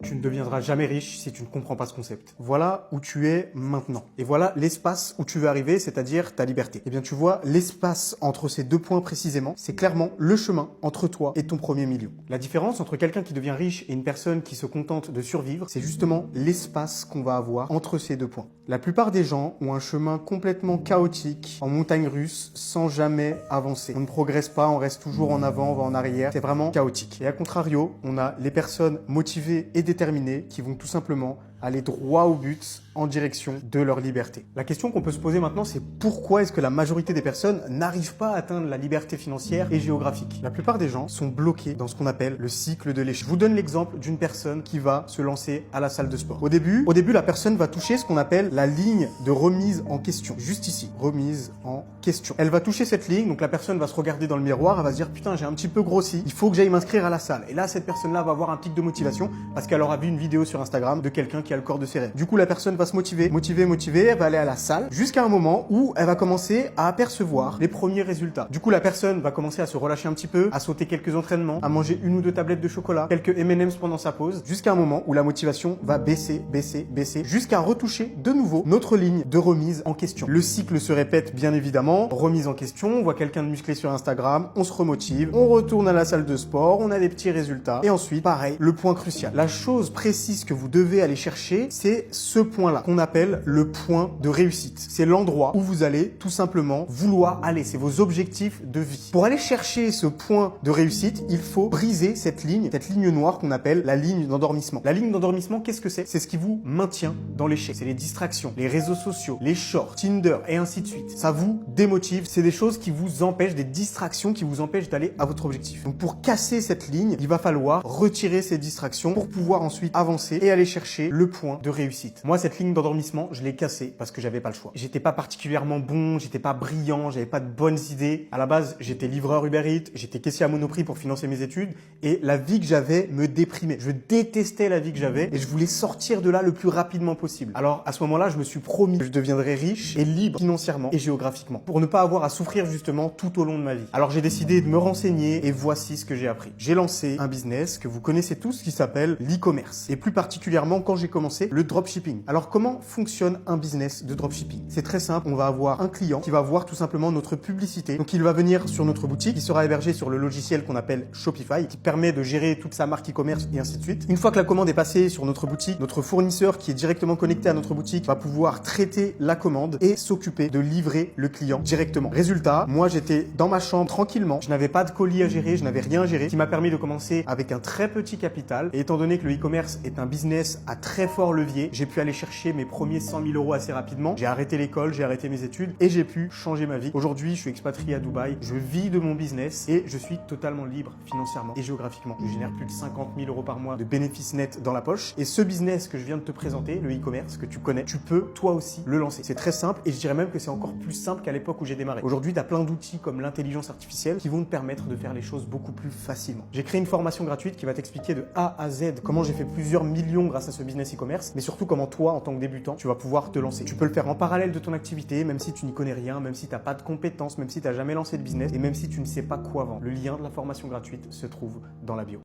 Tu ne deviendras jamais riche si tu ne comprends pas ce concept. Voilà où tu es maintenant. Et voilà l'espace où tu veux arriver, c'est-à-dire ta liberté. Eh bien, tu vois, l'espace entre ces deux points précisément, c'est clairement le chemin entre toi et ton premier million. La différence entre quelqu'un qui devient riche et une personne qui se contente de survivre, c'est justement l'espace qu'on va avoir entre ces deux points. La plupart des gens ont un chemin complètement chaotique, en montagne russe, sans jamais avancer. On ne progresse pas, on reste toujours en avant, on va en arrière. C'est vraiment chaotique. Et à contrario, on a les personnes motivées et déterminées qui vont tout simplement aller droit au but en direction de leur liberté. La question qu'on peut se poser maintenant, c'est pourquoi est-ce que la majorité des personnes n'arrivent pas à atteindre la liberté financière et géographique? La plupart des gens sont bloqués dans ce qu'on appelle le cycle de l'échec. Je vous donne l'exemple d'une personne qui va se lancer à la salle de sport. Au début, la personne va toucher ce qu'on appelle la ligne de remise en question. Juste ici, remise en question. Elle va toucher cette ligne, donc la personne va se regarder dans le miroir, elle va se dire putain, j'ai un petit peu grossi, il faut que j'aille m'inscrire à la salle. Et là, cette personne-là va avoir un pic de motivation parce qu'elle aura vu une vidéo sur Instagram de quelqu'un qui a le corps de ses rêves. Du coup, la personne va se motiver, elle va aller à la salle jusqu'à un moment où elle va commencer à apercevoir les premiers résultats. Du coup, la personne va commencer à se relâcher un petit peu, à sauter quelques entraînements, à manger une ou deux tablettes de chocolat, quelques M&M's pendant sa pause, jusqu'à un moment où la motivation va baisser, jusqu'à retoucher de nouveau notre ligne de remise en question. Le cycle se répète bien évidemment, remise en question, on voit quelqu'un de musclé sur Instagram, on se remotive, on retourne à la salle de sport, on a des petits résultats, et ensuite, pareil, le point crucial. La chose précise que vous devez aller chercher, c'est ce point-là, qu'on appelle le point de réussite. C'est l'endroit où vous allez tout simplement vouloir aller, c'est vos objectifs de vie. Pour aller chercher ce point de réussite, il faut briser cette ligne noire qu'on appelle la ligne d'endormissement. La ligne d'endormissement, qu'est-ce que c'est? C'est ce qui vous maintient dans l'échec. C'est les distractions, les réseaux sociaux, les shorts, Tinder et ainsi de suite. Ça vous démotive, c'est des choses qui vous empêchent, des distractions qui vous empêchent d'aller à votre objectif. Donc pour casser cette ligne, il va falloir retirer ces distractions pour pouvoir ensuite avancer et aller chercher le point de réussite. Moi, cette ligne d'endormissement, je l'ai cassée parce que j'avais pas le choix. J'étais pas particulièrement bon, j'étais pas brillant, j'avais pas de bonnes idées. À la base, j'étais livreur Uber Eats, j'étais caissier à Monoprix pour financer mes études et la vie que j'avais me déprimait. Je détestais la vie que j'avais et je voulais sortir de là le plus rapidement possible. Alors à ce moment-là, je me suis promis que je deviendrais riche et libre financièrement et géographiquement pour ne pas avoir à souffrir justement tout au long de ma vie. Alors j'ai décidé de me renseigner et voici ce que j'ai appris. J'ai lancé un business que vous connaissez tous qui s'appelle l'e-commerce et plus particulièrement quand j'ai commencé le dropshipping. Alors comment fonctionne un business de dropshipping? C'est très simple, on va avoir un client qui va voir tout simplement notre publicité. Donc il va venir sur notre boutique, il sera hébergé sur le logiciel qu'on appelle Shopify qui permet de gérer toute sa marque e-commerce et ainsi de suite. Une fois que la commande est passée sur notre boutique, notre fournisseur qui est directement connecté à notre boutique va pouvoir traiter la commande et s'occuper de livrer le client directement. Résultat, moi j'étais dans ma chambre tranquillement, je n'avais pas de colis à gérer, je n'avais rien à gérer, ce qui m'a permis de commencer avec un très petit capital. Et étant donné que le e-commerce est un business à très fort levier, j'ai pu aller chercher mes premiers 100 000 euros assez rapidement. J'ai arrêté l'école, j'ai arrêté mes études et j'ai pu changer ma vie. Aujourd'hui, je suis expatrié à Dubaï, je vis de mon business et je suis totalement libre financièrement et géographiquement. Je génère plus de 50 000 euros par mois de bénéfices nets dans la poche. Et ce business que je viens de te présenter, le e-commerce que tu connais, tu peux toi aussi le lancer. C'est très simple et je dirais même que c'est encore plus simple qu'à l'époque où j'ai démarré. Aujourd'hui, tu as plein d'outils comme l'intelligence artificielle qui vont te permettre de faire les choses beaucoup plus facilement. J'ai créé une formation gratuite qui va t'expliquer de A à Z comment j'ai fait plusieurs millions grâce à ce business e-commerce, mais surtout comment toi, en tant que débutant, tu vas pouvoir te lancer. Tu peux le faire en parallèle de ton activité, même si tu n'y connais rien, même si tu n'as pas de compétences, même si tu n'as jamais lancé de business et même si tu ne sais pas quoi vendre. Le lien de la formation gratuite se trouve dans la bio.